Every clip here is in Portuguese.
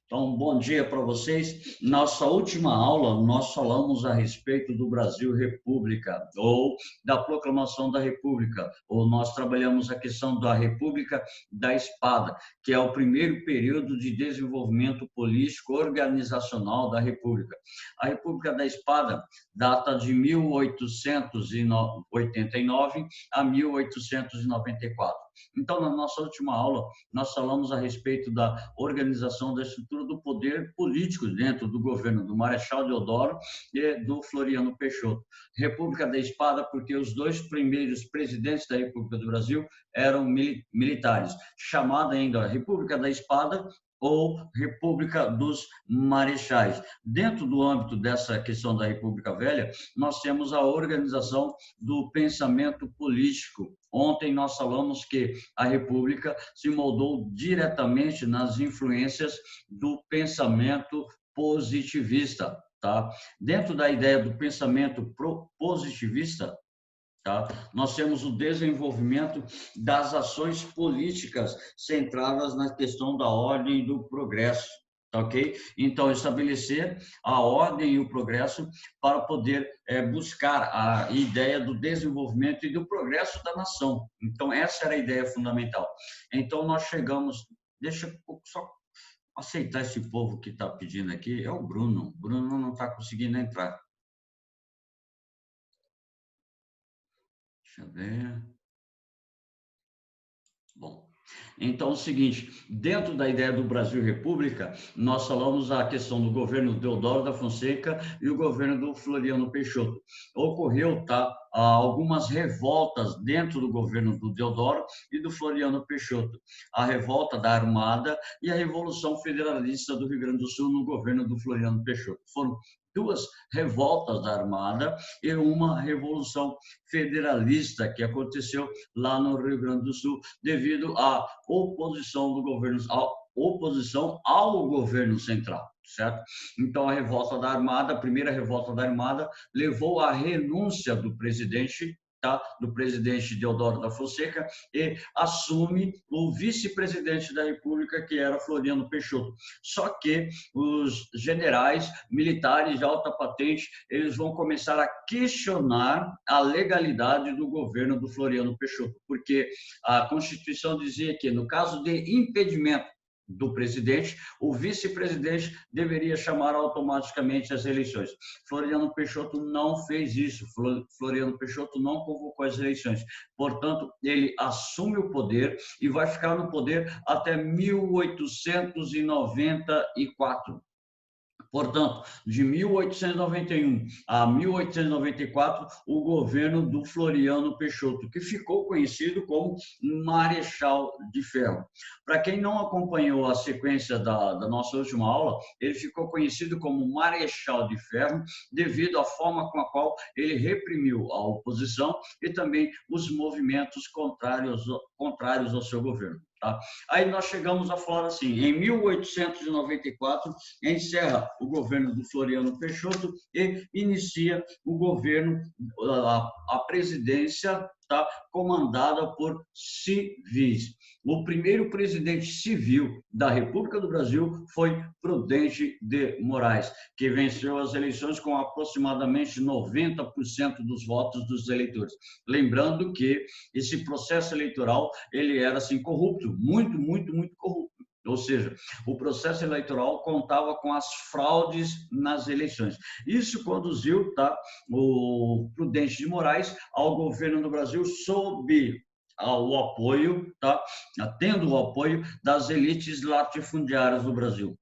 Então, bom dia para vocês. Nossa última aula, nós falamos a respeito do Brasil República, ou da proclamação da República, ou nós trabalhamos a questão da República da Espada, que é o primeiro período de desenvolvimento político organizacional da República. A República da Espada data de 1889 a 1894. Então, na nossa última aula, nós falamos a respeito da organização da estrutura do poder político dentro do governo do Marechal Deodoro e do Floriano Peixoto. República da Espada, porque os dois primeiros presidentes da República do Brasil eram militares, chamada ainda República da Espada ou República dos Marechais. Dentro do âmbito dessa questão da República Velha, nós temos a organização do pensamento político. Ontem nós falamos que a República se moldou diretamente nas influências do pensamento positivista, tá? Dentro da ideia do pensamento positivista, tá? Nós temos o desenvolvimento das ações políticas centradas na questão da ordem e do progresso. Tá, ok? Então, estabelecer a ordem e o progresso para poder buscar a ideia do desenvolvimento e do progresso da nação. Então, essa era a ideia fundamental. Então, nós chegamos... Deixa eu só aceitar esse povo que está pedindo aqui. É o Bruno. O Bruno não está conseguindo entrar. Deixa eu ver. Bom, então é o seguinte, dentro da ideia do Brasil República, nós falamos a questão do governo Deodoro da Fonseca e o governo do Floriano Peixoto. Ocorreu, tá, algumas revoltas dentro do governo do Deodoro e do Floriano Peixoto. A revolta da Armada e a Revolução Federalista do Rio Grande do Sul no governo do Floriano Peixoto. Foram duas revoltas da Armada e uma revolução federalista que aconteceu lá no Rio Grande do Sul devido à oposição do governo, à oposição ao governo central, certo? Então a revolta da Armada, a primeira revolta da Armada, levou à renúncia do presidente, tá? Do presidente Deodoro da Fonseca, e assume o vice-presidente da República, que era Floriano Peixoto. Só que os generais militares de alta patente, eles vão começar a questionar a legalidade do governo do Floriano Peixoto, porque a Constituição dizia que, no caso de impedimento do presidente, o vice-presidente deveria chamar automaticamente as eleições. Floriano Peixoto não fez isso. Floriano Peixoto não convocou as eleições. Portanto, ele assume o poder e vai ficar no poder até 1894. Portanto, de 1891 a 1894, o governo do Floriano Peixoto, que ficou conhecido como Marechal de Ferro. Para quem não acompanhou a sequência da nossa última aula, ele ficou conhecido como Marechal de Ferro devido à forma com a qual ele reprimiu a oposição e também os movimentos contrários ao seu governo. Tá? Aí nós chegamos a falar assim, em 1894, encerra o governo do Floriano Peixoto e inicia o governo, a presidência, tá, comandada por civis. O primeiro presidente civil da República do Brasil foi Prudente de Moraes, que venceu as eleições com aproximadamente 90% dos votos dos eleitores. Lembrando que esse processo eleitoral, ele era assim corrupto, muito corrupto. Ou seja, o processo eleitoral contava com as fraudes nas eleições. Isso conduziu, tá, o Prudente de Moraes ao governo do Brasil sob o apoio, tá, tendo o apoio das elites latifundiárias do Brasil.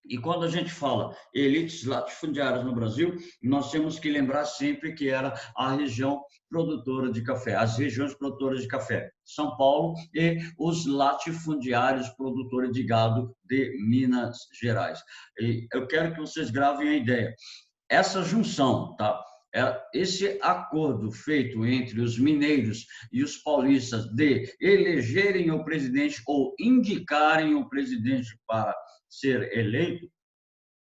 E quando a gente fala elites latifundiárias no Brasil, nós temos que lembrar sempre que era a região produtora de café, as regiões produtoras de café, São Paulo e os latifundiários produtores de gado de Minas Gerais. E eu quero que vocês gravem a ideia. Essa junção, tá? Esse acordo feito entre os mineiros e os paulistas de elegerem o presidente ou indicarem o presidente para ser eleito,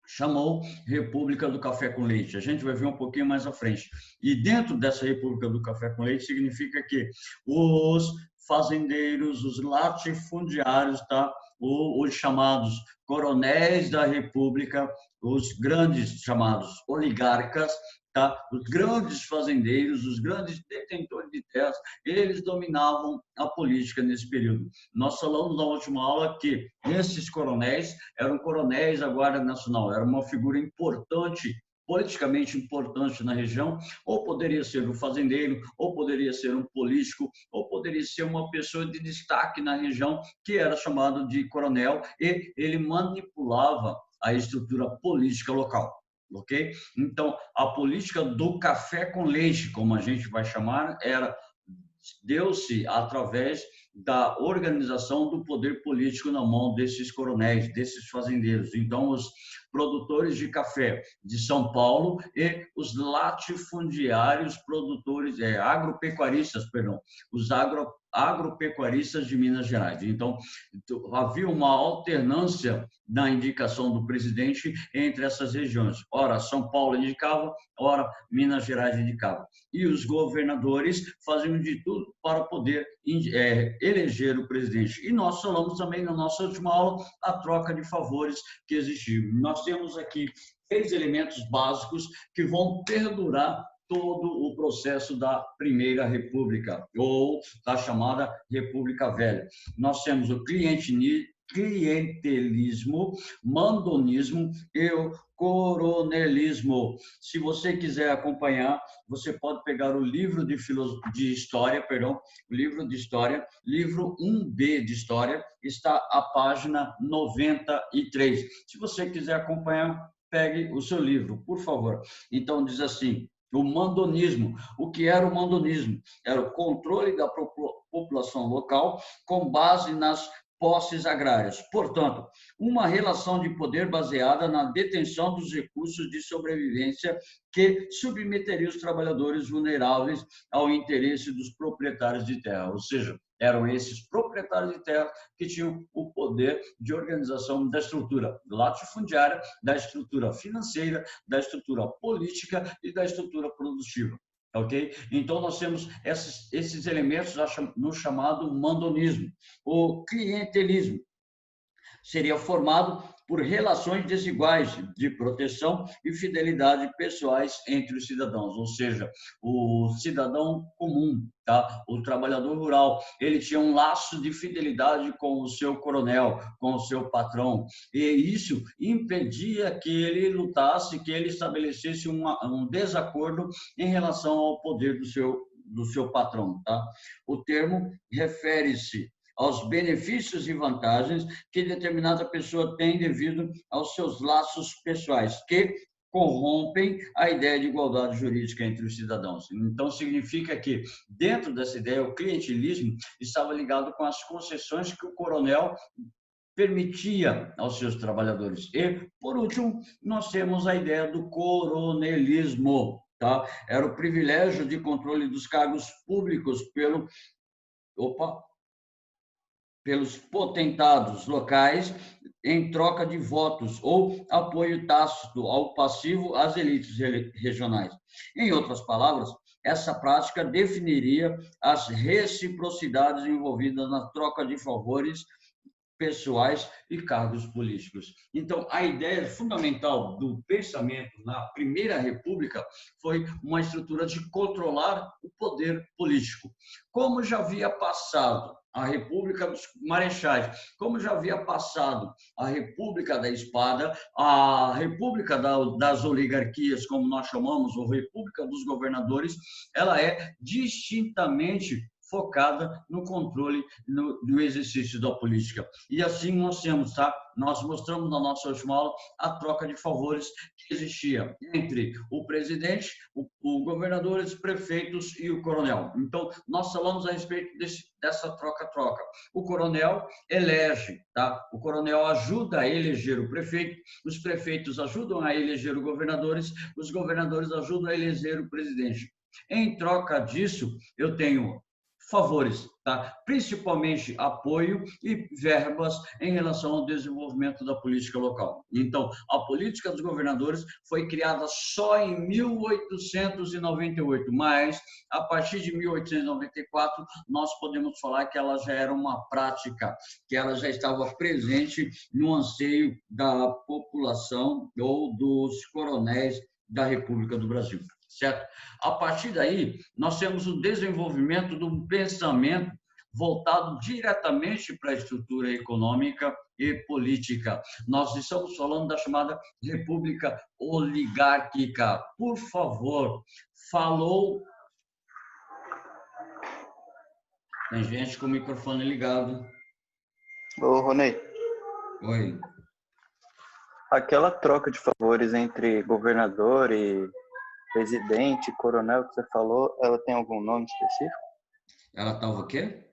chamou República do Café com Leite. A gente vai ver um pouquinho mais à frente. E dentro dessa República do Café com Leite significa que os fazendeiros, os latifundiários, tá, os chamados coronéis da República, os grandes chamados oligarcas, tá? Os grandes fazendeiros, os grandes detentores de terras, eles dominavam a política nesse período. Nós falamos na última aula que esses coronéis eram coronéis da Guarda Nacional, era uma figura importante, politicamente importante na região, ou poderia ser um fazendeiro, ou poderia ser um político, ou poderia ser uma pessoa de destaque na região, que era chamado de coronel, e ele manipulava a estrutura política local. Ok? Então, a política do café com leite, como a gente vai chamar, deu-se através da organização do poder político na mão desses coronéis, desses fazendeiros. Então, os produtores de café de São Paulo e os latifundiários produtores, agropecuaristas, perdão, os agropecuaristas de Minas Gerais. Então, havia uma alternância na indicação do presidente entre essas regiões. Ora, São Paulo indicava, ora, Minas Gerais indicava. E os governadores faziam de tudo para poder eleger o presidente. E nós falamos também na nossa última aula a troca de favores que existiu. Nós temos aqui 6 elementos básicos que vão perdurar todo o processo da Primeira República, ou da chamada República Velha. Nós temos o clientelismo, mandonismo e o coronelismo. Se você quiser acompanhar, você pode pegar o livro de história, livro 1B de história, está a página 93. Se você quiser acompanhar, pegue o seu livro, por favor. Então, diz assim: o mandonismo. O que era o mandonismo? Era o controle da população local com base nas posses agrárias. Portanto, uma relação de poder baseada na detenção dos recursos de sobrevivência que submeteria os trabalhadores vulneráveis ao interesse dos proprietários de terra. Ou seja, eram esses proprietários de terra que tinham o poder de organização da estrutura latifundiária, da estrutura financeira, da estrutura política e da estrutura produtiva. Ok? Então, nós temos esses elementos no chamado mandonismo. O clientelismo seria formado por relações desiguais de proteção e fidelidade pessoais entre os cidadãos, ou seja, o cidadão comum, tá? O trabalhador rural, ele tinha um laço de fidelidade com o seu coronel, com o seu patrão, e isso impedia que ele lutasse, que ele estabelecesse um desacordo em relação ao poder do seu patrão, tá? O termo refere-se aos benefícios e vantagens que determinada pessoa tem devido aos seus laços pessoais, que corrompem a ideia de igualdade jurídica entre os cidadãos. Então, significa que, dentro dessa ideia, o clientelismo estava ligado com as concessões que o coronel permitia aos seus trabalhadores. E, por último, nós temos a ideia do coronelismo, tá? Era o privilégio de controle dos cargos públicos pelos potentados locais em troca de votos ou apoio tácito ao passivo às elites regionais. Em outras palavras, essa prática definiria as reciprocidades envolvidas na troca de favores pessoais e cargos políticos. Então, a ideia fundamental do pensamento na Primeira República foi uma estrutura de controlar o poder político. Como já havia passado a República dos Marechais, como já havia passado a República da Espada, a República das Oligarquias, como nós chamamos, ou República dos Governadores, ela é distintamente focada no controle do exercício da política. E assim nós temos, tá? Nós mostramos na nossa última aula a troca de favores que existia entre o presidente, o governador, os prefeitos e o coronel. Então, nós falamos a respeito dessa troca-troca. O coronel elege, tá? O coronel ajuda a eleger o prefeito, os prefeitos ajudam a eleger os governadores ajudam a eleger o presidente. Em troca disso, eu tenho favores, tá? Principalmente apoio e verbas em relação ao desenvolvimento da política local. Então, a política dos governadores foi criada só em 1898, mas a partir de 1894 nós podemos falar que ela já era uma prática, que ela já estava presente no anseio da população ou dos coronéis da República do Brasil, certo? A partir daí, nós temos o desenvolvimento de um pensamento voltado diretamente para a estrutura econômica e política. Nós estamos falando da chamada República Oligárquica. Por favor, falou. Tem gente com o microfone ligado. Ô, Ronei. Oi. Aquela troca de favores entre governador e presidente, coronel que você falou, ela tem algum nome específico? Ela estava o quê?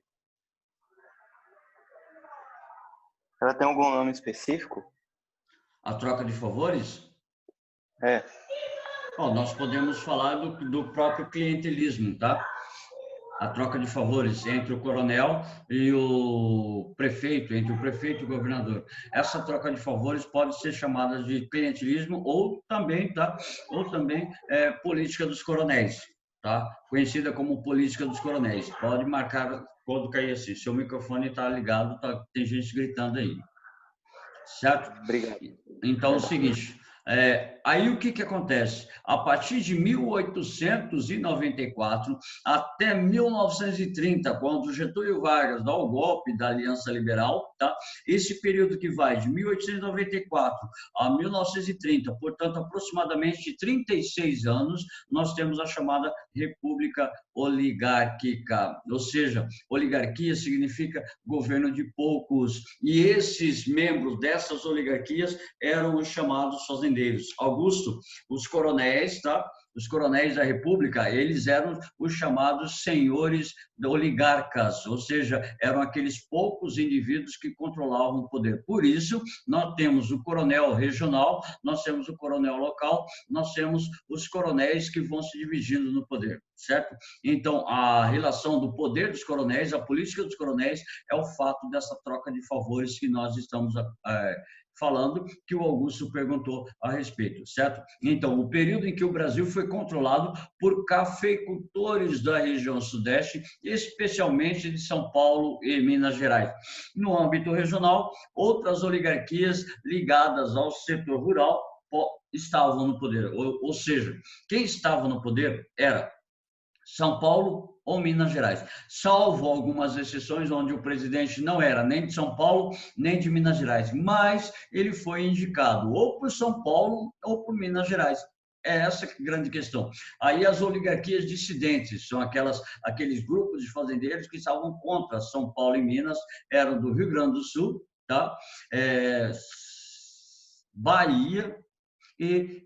Ela tem algum nome específico? A troca de favores? É. Bom, nós podemos falar do próprio clientelismo, tá? A troca de favores entre o coronel e o prefeito, entre o prefeito e o governador. Essa troca de favores pode ser chamada de clientelismo ou também, tá? Ou também política dos coronéis, tá? Conhecida como política dos coronéis. Pode marcar quando cair assim. Seu microfone está ligado, tá? Tem gente gritando aí, certo? Obrigado. Então é o seguinte. Aí o que acontece? A partir de 1894 até 1930, quando Getúlio Vargas dá o golpe da Aliança Liberal, tá? Esse período que vai de 1894 a 1930, portanto, aproximadamente 36 anos, nós temos a chamada República Oligárquica, ou seja, oligarquia significa governo de poucos, e esses membros dessas oligarquias eram os chamados fazendeiros. Augusto, os coronéis, tá? Os coronéis da República, eles eram os chamados senhores oligarcas, ou seja, eram aqueles poucos indivíduos que controlavam o poder. Por isso, nós temos o coronel regional, nós temos o coronel local, nós temos os coronéis que vão se dividindo no poder, certo? Então, a relação do poder dos coronéis, a política dos coronéis, é o fato dessa troca de favores que nós estamos falando, que o Augusto perguntou a respeito, certo? Então, o período em que o Brasil foi controlado por cafeicultores da região sudeste, especialmente de São Paulo e Minas Gerais. No âmbito regional, outras oligarquias ligadas ao setor rural estavam no poder, ou seja, quem estava no poder era São Paulo ou Minas Gerais, salvo algumas exceções onde o presidente não era nem de São Paulo, nem de Minas Gerais, mas ele foi indicado ou por São Paulo ou por Minas Gerais. É essa a grande questão. Aí as oligarquias dissidentes, são aqueles grupos de fazendeiros que estavam contra São Paulo e Minas, eram do Rio Grande do Sul, tá? Bahia e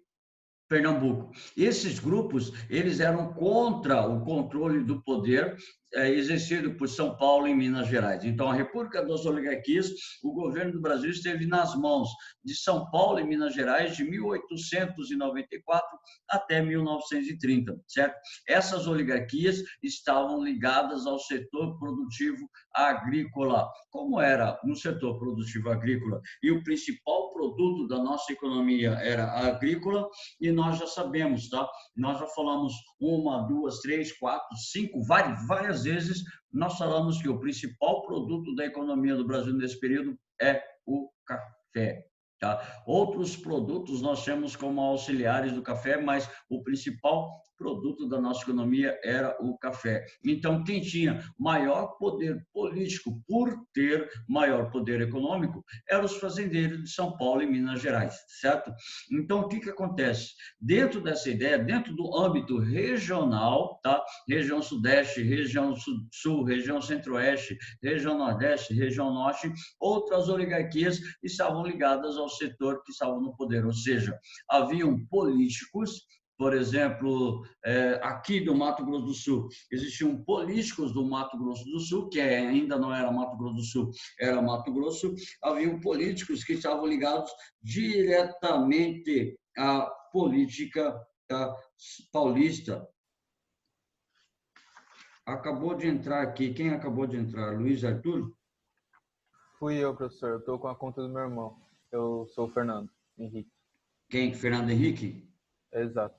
Pernambuco. Esses grupos, eles eram contra o controle do poder exercido por São Paulo e Minas Gerais. Então, a República das Oligarquias, o governo do Brasil esteve nas mãos de São Paulo e Minas Gerais de 1894 até 1930, certo? Essas oligarquias estavam ligadas ao setor produtivo agrícola. Como era no setor produtivo agrícola e o principal produto da nossa economia era agrícola, e nós já sabemos, tá? Nós já falamos 1, 2, 3, 4, 5, várias vezes, nós falamos que o principal produto da economia do Brasil nesse período é o café. Tá? Outros produtos nós temos como auxiliares do café, mas o principal produto da nossa economia era o café. Então, quem tinha maior poder político por ter maior poder econômico eram os fazendeiros de São Paulo e Minas Gerais, certo? Então, o que acontece? Dentro dessa ideia, dentro do âmbito regional, tá? Região Sudeste, região Sul, região Centro-Oeste, região Nordeste, região Norte, outras oligarquias estavam ligadas ao setor que estava no poder, ou seja, haviam políticos. Por exemplo, aqui do Mato Grosso do Sul, existiam políticos do Mato Grosso do Sul, que ainda não era Mato Grosso do Sul, era Mato Grosso, haviam políticos que estavam ligados diretamente à política paulista. Acabou de entrar aqui. Quem acabou de entrar? Luiz Arthur? Fui eu, professor. Eu tô com a conta do meu irmão. Eu sou o Fernando Henrique. Quem? Fernando Henrique? Exato.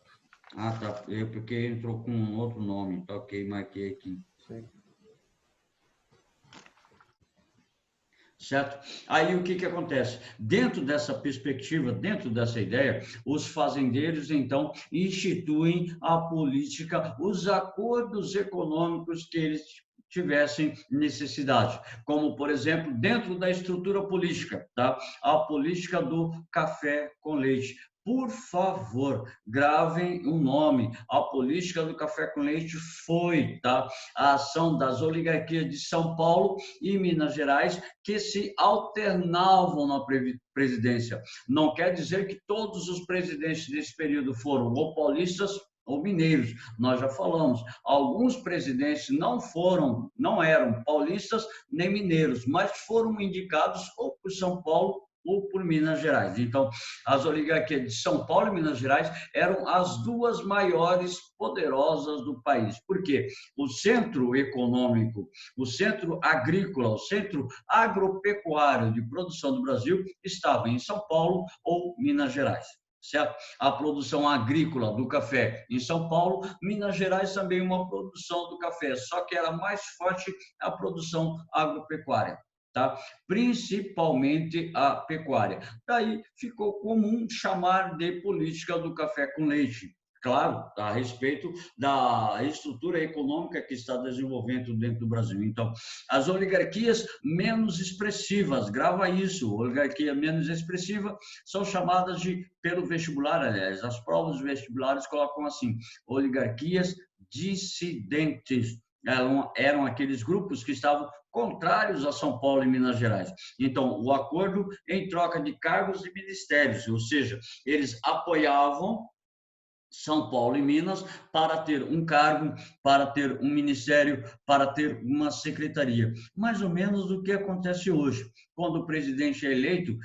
Ah, tá. Porque entrou com um outro nome. Tá, ok, marquei aqui. Sim. Certo? Aí o que que acontece? Dentro dessa perspectiva, dentro dessa ideia, os fazendeiros, então, instituem a política, os acordos econômicos que eles tivessem necessidade, como, por exemplo, dentro da estrutura política, tá? A política do café com leite. Por favor, gravem o nome. A política do café com leite foi, tá? A ação das oligarquias de São Paulo e Minas Gerais que se alternavam na presidência. Não quer dizer que todos os presidentes desse período foram ou paulistas ou mineiros. Nós já falamos, alguns presidentes não eram paulistas nem mineiros, mas foram indicados ou por São Paulo ou por Minas Gerais. Então, as oligarquias de São Paulo e Minas Gerais eram as duas maiores poderosas do país. Por quê? O centro econômico, o centro agrícola, o centro agropecuário de produção do Brasil estava em São Paulo ou Minas Gerais. Certo? A produção agrícola do café em São Paulo, Minas Gerais também uma produção do café, só que era mais forte a produção agropecuária. Tá? Principalmente a pecuária. Daí ficou comum chamar de política do café com leite. Claro, a respeito da estrutura econômica que está desenvolvendo dentro do Brasil. Então, as oligarquias menos expressivas, grava isso, oligarquia menos expressiva, são chamadas de, pelo vestibular, aliás, as provas vestibulares colocam assim, oligarquias dissidentes. Eram aqueles grupos que estavam contrários a São Paulo e Minas Gerais. Então, o acordo em troca de cargos e ministérios, ou seja, eles apoiavam São Paulo e Minas para ter um cargo, para ter um ministério, para ter uma secretaria. Mais ou menos o que acontece hoje. Quando o presidente é eleito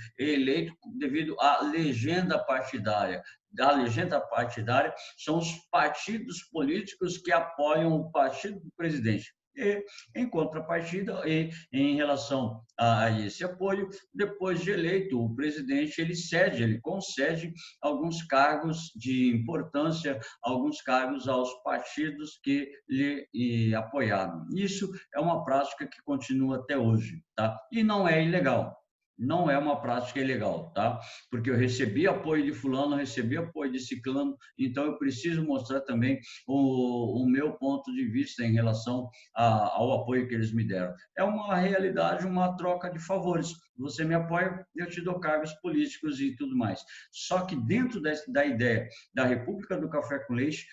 devido à legenda partidária. A legenda partidária são os partidos políticos que apoiam o partido do presidente. E, em contrapartida, e em relação a esse apoio, depois de eleito, o presidente ele concede alguns cargos de importância, alguns cargos aos partidos que lhe apoiaram. Isso é uma prática que continua até hoje, tá? E não é ilegal. Não é uma prática ilegal, tá? Porque eu recebi apoio de fulano, recebi apoio de ciclano, então eu preciso mostrar também o meu ponto de vista em relação ao apoio que eles me deram. É uma realidade, uma troca de favores. Você me apoia, eu te dou cargos políticos e tudo mais. Só que dentro da ideia da República do Café com Leite,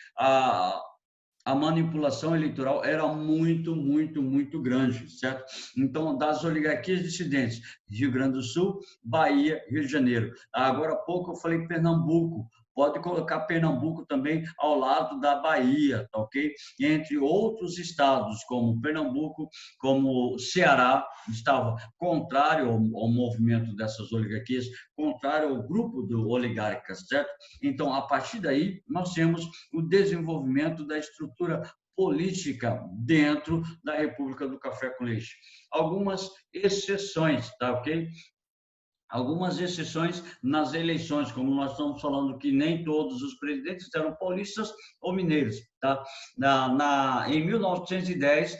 a manipulação eleitoral era muito, muito, muito grande, certo? Então, das oligarquias dissidentes, Rio Grande do Sul, Bahia, Rio de Janeiro. Agora há pouco eu falei Pernambuco, pode colocar Pernambuco também ao lado da Bahia, tá ok? Entre outros estados, como Pernambuco, como Ceará, estava contrário ao movimento dessas oligarquias, contrário ao grupo de oligarcas, certo? Então, a partir daí, nós temos o desenvolvimento da estrutura política dentro da República do Café com Leite. Algumas exceções, tá ok? Algumas exceções nas eleições, como nós estamos falando que nem todos os presidentes eram paulistas ou mineiros, tá? Em 1910,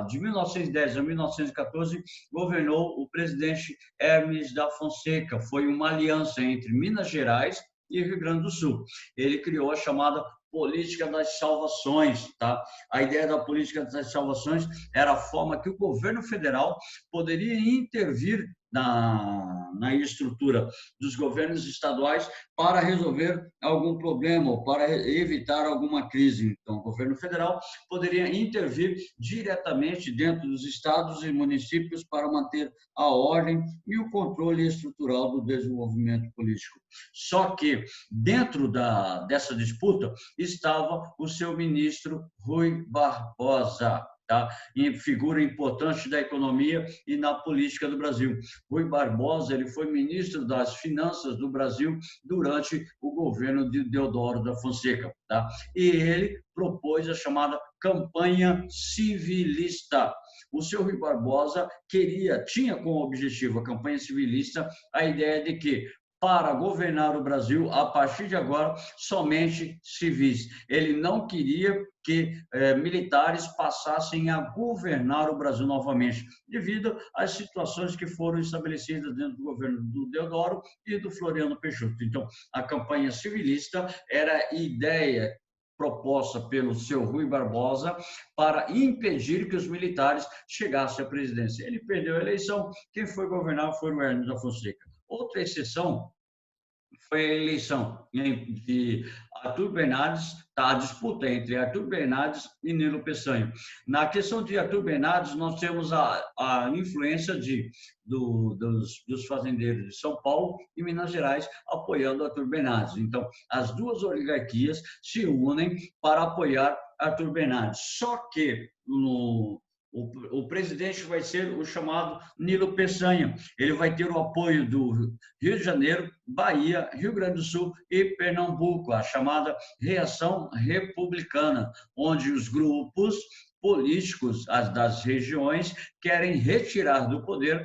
de 1910 a 1914, governou o presidente Hermes da Fonseca. Foi uma aliança entre Minas Gerais e Rio Grande do Sul. Ele criou a chamada política das salvações, tá? A ideia da política das salvações era a forma que o governo federal poderia intervir na estrutura dos governos estaduais para resolver algum problema ou para evitar alguma crise. Então, o governo federal poderia intervir diretamente dentro dos estados e municípios para manter a ordem e o controle estrutural do desenvolvimento político. Só que, dentro dessa disputa, estava o seu ministro Rui Barbosa. tá? E figura importante da economia e na política do Brasil. Rui Barbosa, ele foi ministro das Finanças do Brasil durante o governo de Deodoro da Fonseca, tá? E ele propôs a chamada campanha civilista. O senhor Rui Barbosa tinha como objetivo a campanha civilista a ideia de que para governar o Brasil, a partir de agora, somente civis. Ele não queria que militares passassem a governar o Brasil novamente, devido às situações que foram estabelecidas dentro do governo do Deodoro e do Floriano Peixoto. Então, a campanha civilista era a ideia proposta pelo seu Rui Barbosa para impedir que os militares chegassem à presidência. Ele perdeu a eleição, quem foi governar foi o Hermes da Fonseca. Outra exceção foi a eleição de Arthur Bernardes, a disputa entre Arthur Bernardes e Nilo Peçanha. Na questão de Arthur Bernardes, nós temos a influência dos fazendeiros de São Paulo e Minas Gerais apoiando Arthur Bernardes. Então, as duas oligarquias se unem para apoiar Arthur Bernardes. Só que o presidente vai ser o chamado Nilo Peçanha. Ele vai ter o apoio do Rio de Janeiro, Bahia, Rio Grande do Sul e Pernambuco, a chamada reação republicana, onde os grupos políticos das regiões querem retirar do poder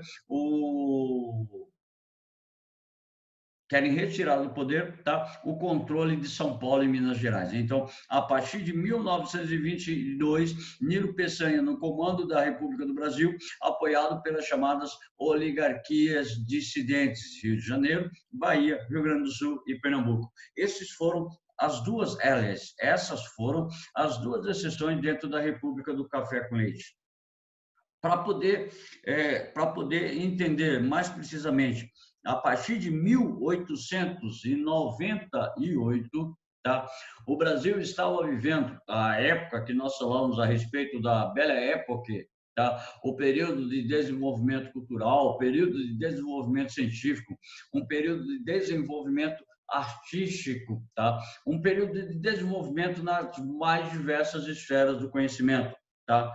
o controle de São Paulo e Minas Gerais. Então, a partir de 1922, Nilo Peçanha, no comando da República do Brasil, apoiado pelas chamadas oligarquias dissidentes, Rio de Janeiro, Bahia, Rio Grande do Sul e Pernambuco. Essas foram as duas exceções dentro da República do Café com Leite. Para poder entender mais precisamente, a partir de 1898, tá? O Brasil estava vivendo a época que nós falamos a respeito da Belle Époque, tá? O período de desenvolvimento cultural, o período de desenvolvimento científico, um período de desenvolvimento artístico, tá? Um período de desenvolvimento nas mais diversas esferas do conhecimento, tá?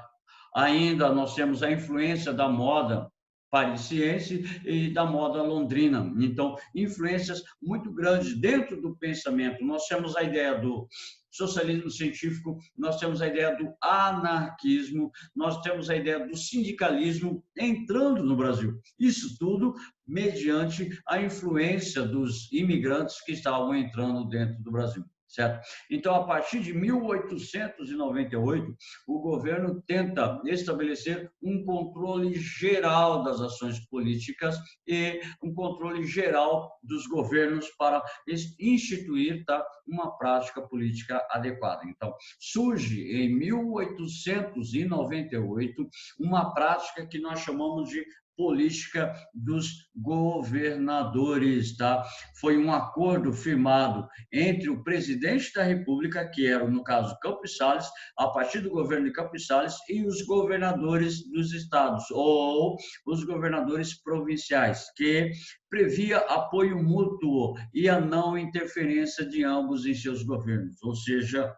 Ainda nós temos a influência da moda parisiense e da moda londrina. Então, influências muito grandes dentro do pensamento. Nós temos a ideia do socialismo científico, nós temos a ideia do anarquismo, nós temos a ideia do sindicalismo entrando no Brasil. Isso tudo mediante a influência dos imigrantes que estavam entrando dentro do Brasil. Certo? Então, a partir de 1898, o governo tenta estabelecer um controle geral das ações políticas e um controle geral dos governos para instituir, tá, uma prática política adequada. Então, surge em 1898 uma prática que nós chamamos de política dos governadores, tá? Foi um acordo firmado entre o presidente da República, que era, no caso, Campos Salles, a partir do governo de Campos Salles, e os governadores dos estados, ou os governadores provinciais, que previa apoio mútuo e a não interferência de ambos em seus governos, ou seja,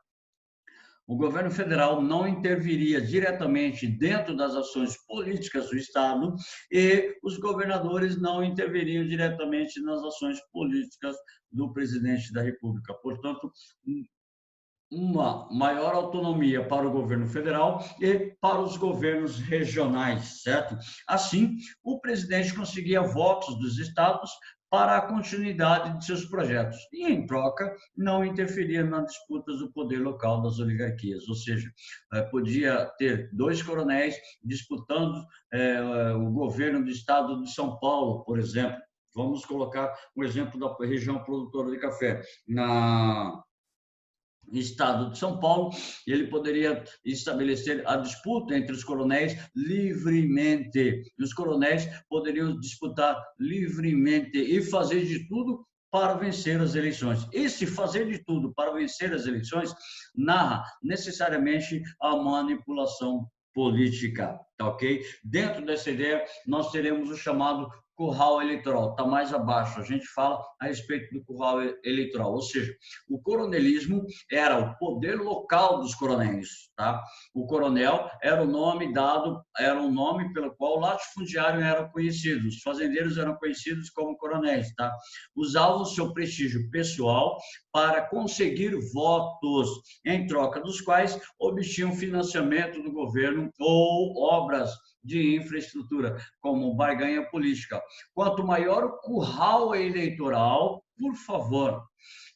o governo federal não interviria diretamente dentro das ações políticas do Estado e os governadores não interviriam diretamente nas ações políticas do presidente da República. Portanto, uma maior autonomia para o governo federal e para os governos regionais, certo? Assim, o presidente conseguia votos dos estados para a continuidade de seus projetos e, em troca, não interferia nas disputas do poder local das oligarquias, ou seja, podia ter dois coronéis disputando o governo do estado de São Paulo, por exemplo. Vamos colocar um exemplo da região produtora de café. No estado de São Paulo, ele poderia estabelecer a disputa entre os coronéis livremente. Os coronéis poderiam disputar livremente e fazer de tudo para vencer as eleições. Esse fazer de tudo para vencer as eleições narra necessariamente a manipulação política, tá ok? Dentro dessa ideia, nós teremos o chamado curral eleitoral, está mais abaixo. A gente fala a respeito do curral eleitoral, ou seja, o coronelismo era o poder local dos coronéis, tá? O coronel era o nome dado, era um nome pelo qual o latifundiário era conhecido, os fazendeiros eram conhecidos como coronéis, tá? Usavam o seu prestígio pessoal para conseguir votos, em troca dos quais obtinham financiamento do governo ou obras de infraestrutura, como barganha política. Quanto maior o curral eleitoral, por favor,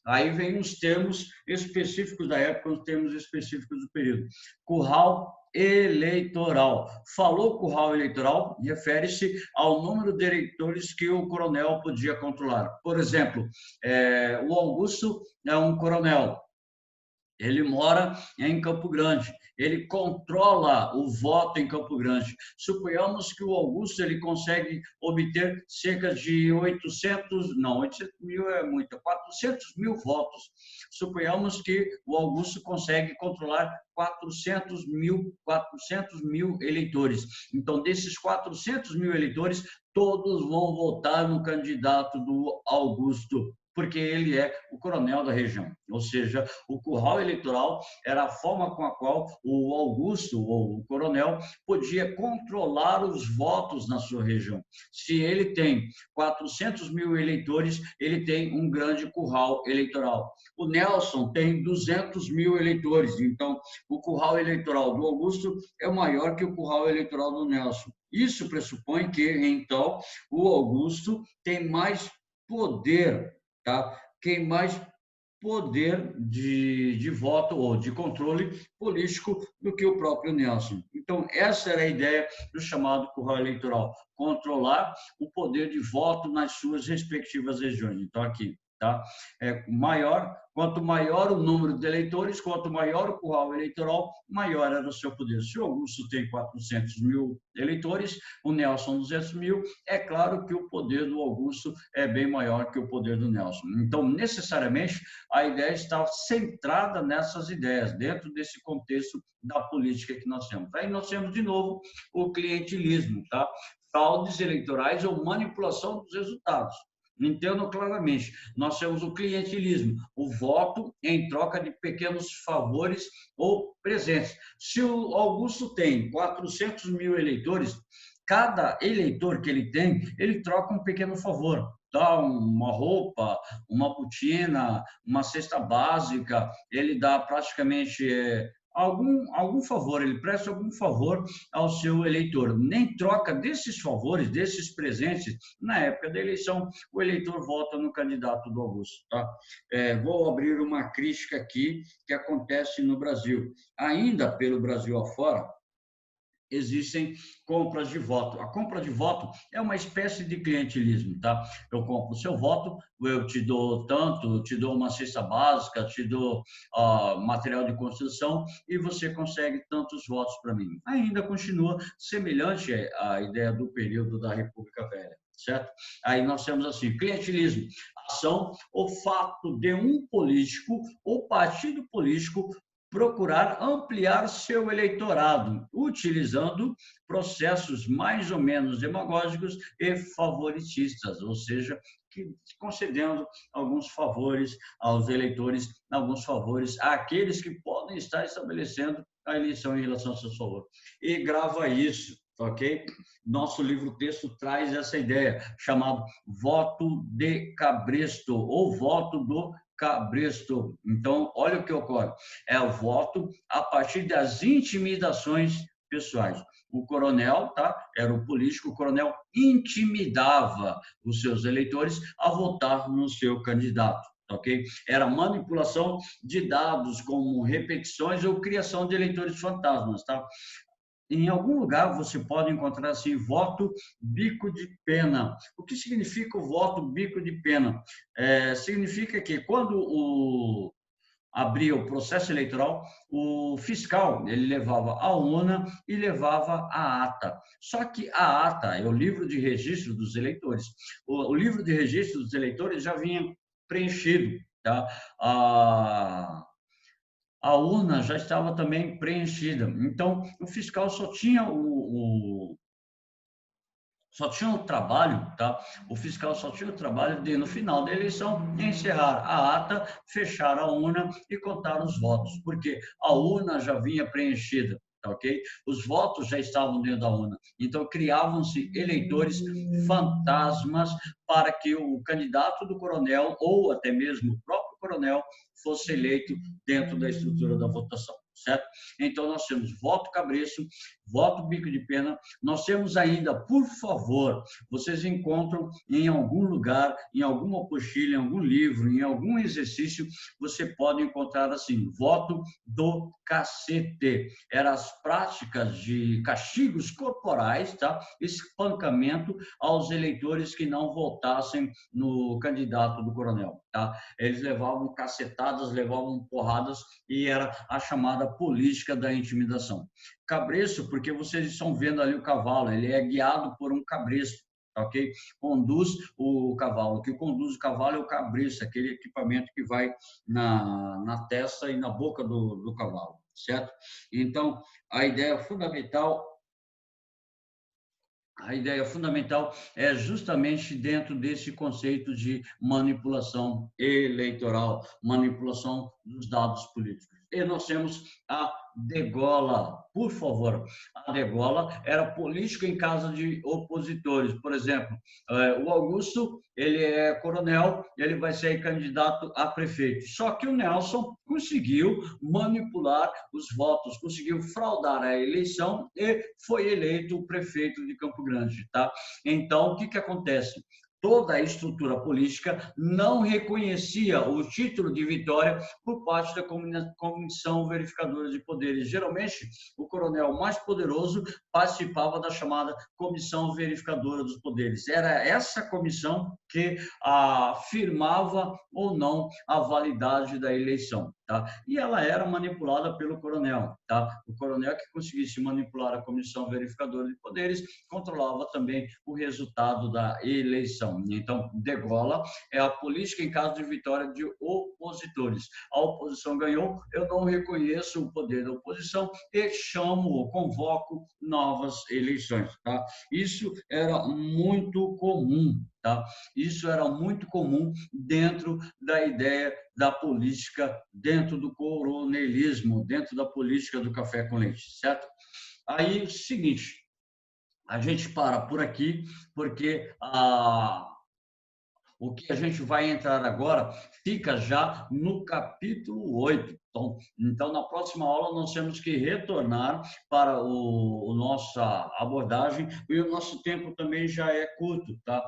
aí vem os termos específicos da época, os termos específicos do período. Curral eleitoral. Falou curral eleitoral, refere-se ao número de eleitores que o coronel podia controlar. Por exemplo, o Augusto é um coronel, ele mora em Campo Grande, ele controla o voto em Campo Grande. Suponhamos que o Augusto ele consegue obter cerca de 800 mil é muito, 400 mil votos. Suponhamos que o Augusto consegue controlar 400 mil eleitores. Então, desses 400 mil eleitores, todos vão votar no candidato do Augusto, porque ele é o coronel da região. Ou seja, o curral eleitoral era a forma com a qual o Augusto, ou o coronel, podia controlar os votos na sua região. Se ele tem 400 mil eleitores, ele tem um grande curral eleitoral. O Nelson tem 200 mil eleitores, então o curral eleitoral do Augusto é maior que o curral eleitoral do Nelson. Isso pressupõe que, então, o Augusto tem mais poder, tá? Quem mais poder de voto ou de controle político do que o próprio Nelson. Então, essa era a ideia do chamado curral eleitoral, controlar o poder de voto nas suas respectivas regiões. Então, aqui, tá? Quanto maior o número de eleitores, quanto maior o curral eleitoral, maior era o seu poder. Se o Augusto tem 400 mil eleitores, o Nelson 200 mil, é claro que o poder do Augusto é bem maior que o poder do Nelson. Então, necessariamente, a ideia está centrada nessas ideias, dentro desse contexto da política que nós temos. Aí nós temos, de novo, o clientelismo, tá? Fraudes eleitorais ou manipulação dos resultados. Entendo claramente, nós temos o clientelismo, o voto em troca de pequenos favores ou presentes. Se o Augusto tem 400 mil eleitores, cada eleitor que ele tem, ele troca um pequeno favor. Dá uma roupa, uma botina, uma cesta básica, ele dá praticamente algum favor, ele presta algum favor ao seu eleitor. Nem troca desses favores, desses presentes, na época da eleição, o eleitor vota no candidato do Augusto. Tá? Vou abrir uma crítica aqui que acontece no Brasil. Ainda pelo Brasil afora, existem compras de voto. A compra de voto é uma espécie de clientelismo, tá? Eu compro o seu voto, eu te dou tanto, te dou uma cesta básica, te dou material de construção e você consegue tantos votos para mim. Ainda continua semelhante à ideia do período da República Velha, certo? Aí nós temos assim, clientelismo, ação ou fato de um político ou partido político procurar ampliar seu eleitorado, utilizando processos mais ou menos demagógicos e favoritistas, ou seja, concedendo alguns favores aos eleitores, alguns favores àqueles que podem estar estabelecendo a eleição em relação ao seu favor. E grava isso, ok? Nosso livro-texto traz essa ideia, chamado voto de cabresto, ou voto do cabresto. Então, olha o que ocorre. É o voto a partir das intimidações pessoais. O coronel, tá? Era o político, o coronel intimidava os seus eleitores a votar no seu candidato. Ok? Era manipulação de dados como repetições ou criação de eleitores fantasmas, tá? Em algum lugar você pode encontrar assim, voto bico de pena. O que significa o voto bico de pena? Significa que quando abria o processo eleitoral, o fiscal ele levava a urna e levava a ata. Só que a ata é o livro de registro dos eleitores. O livro de registro dos eleitores já vinha preenchido, tá? a urna já estava também preenchida. Então, o fiscal só tinha o trabalho, tá? O fiscal só tinha o trabalho de, no final da eleição, encerrar a ata, fechar a urna e contar os votos, porque a urna já vinha preenchida, tá ok? Os votos já estavam dentro da urna. Então, criavam-se eleitores fantasmas para que o candidato do coronel, ou até mesmo o próprio coronel, fosse eleito dentro da estrutura da votação, certo? Então, nós temos voto cabresto, voto bico de pena, nós temos ainda, por favor, vocês encontram em algum lugar, em alguma apostila, em algum livro, em algum exercício, você pode encontrar assim, voto do cacete. Eram as práticas de castigos corporais, tá? Espancamento aos eleitores que não votassem no candidato do coronel, tá? Eles levavam cacetadas, levavam porradas e era a chamada política da intimidação. Cabresto, porque vocês estão vendo ali o cavalo, ele é guiado por um cabresto, ok? Conduz o cavalo, o que conduz o cavalo é o cabresto, aquele equipamento que vai na testa e na boca do cavalo, certo? Então, a ideia fundamental é justamente dentro desse conceito de manipulação eleitoral, manipulação dos dados políticos. E nós temos a degola, por favor. A degola era política em casa de opositores. Por exemplo, o Augusto, ele é coronel, ele vai ser candidato a prefeito. Só que o Nelson conseguiu manipular os votos, conseguiu fraudar a eleição e foi eleito prefeito de Campo Grande, tá? Então, o que acontece? Toda a estrutura política não reconhecia o título de vitória por parte da Comissão Verificadora de Poderes. Geralmente, o coronel mais poderoso participava da chamada Comissão Verificadora dos Poderes. Era essa comissão que afirmava ou não a validade da eleição, tá? E ela era manipulada pelo coronel, tá? O coronel que conseguisse manipular a Comissão Verificadora de Poderes controlava também o resultado da eleição. Então, degola é a política em caso de vitória de opositores. A oposição ganhou, eu não reconheço o poder da oposição e chamo, convoco novas eleições, tá? Isso era muito comum, tá? Isso era muito comum dentro da ideia da política, dentro do coronelismo, dentro da política do café com leite, certo? Aí, o seguinte, a gente para por aqui, porque o que a gente vai entrar agora fica já no capítulo 8. Então, na próxima aula, nós temos que retornar para a nossa abordagem e o nosso tempo também já é curto, tá?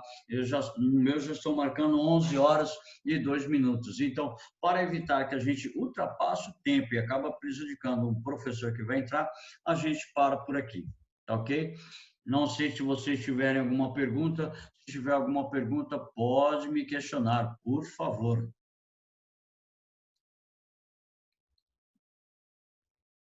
No meu já estou marcando 11 horas e 2 minutos. Então, para evitar que a gente ultrapasse o tempo e acaba prejudicando o professor que vai entrar, a gente para por aqui, tá ok? Não sei se vocês tiverem alguma pergunta. Se tiver alguma pergunta, pode me questionar, por favor.